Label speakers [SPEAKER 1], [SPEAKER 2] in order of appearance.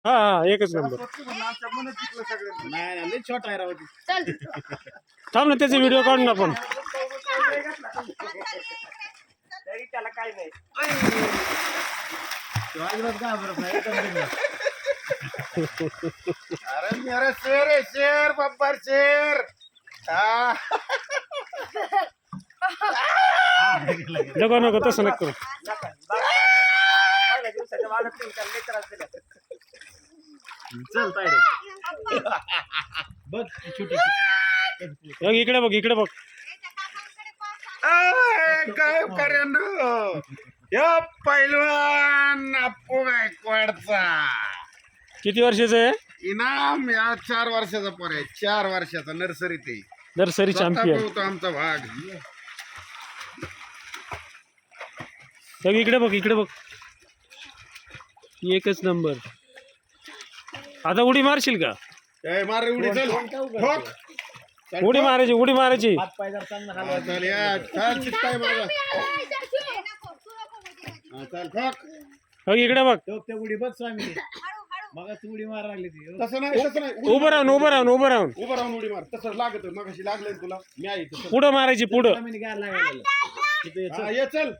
[SPEAKER 1] हा हा एकच नंबर.
[SPEAKER 2] नाही लय छोटा आहे राव ती.
[SPEAKER 1] थांब ना त्याचे व्हिडिओ काढून आपण.
[SPEAKER 2] त्याला काय नाही अजिबात घाबरत नाही एकदम बिनधास्त.
[SPEAKER 3] अरे मेरा शेर है शेर बब्बर शेर
[SPEAKER 1] नको नको तसं नको करू.
[SPEAKER 2] पहिल्या दिवसाच्या वाढत नाही त्याला लय त्रास दिला. चल तायडे बघ छोटी
[SPEAKER 1] बघ इकडे बघ इकडे बघ.
[SPEAKER 3] काय करेन या पैलवान अप्पू गायकवाडचा
[SPEAKER 1] किती वर्षाचं आहे?
[SPEAKER 3] इनाम या 4 वर्षाचा पोर आहे. 4 वर्षाचा नर्सरी ते
[SPEAKER 1] नर्सरी चॅम्पियन.
[SPEAKER 3] होतो आमचा भाग.
[SPEAKER 1] बघ इकडे बघ इकडे बघ. एकच नंबर. आता उडी मारशील का?
[SPEAKER 3] मारे उडी चल ठोक.
[SPEAKER 1] उडी मारायची उडी मारायची.
[SPEAKER 2] हात पाय जर चांगला हलवा.
[SPEAKER 3] चल या चल चित्ताय माझा चल ठोक.
[SPEAKER 1] बघ इकडे बघ.
[SPEAKER 2] ते उडी बघ स्वामी मग तू उडी मार लागली ती.
[SPEAKER 3] तसं नाही तसं नाही
[SPEAKER 1] उभं राहून उभं राहून उभं राहून
[SPEAKER 3] उभं राहून उडी मार. तसं लागत मगाशी लागलंय तुला मी आहे तसं.
[SPEAKER 1] पुढं मारायची पुढं.
[SPEAKER 2] स्वामीने गार लागायला
[SPEAKER 3] हा, ये चल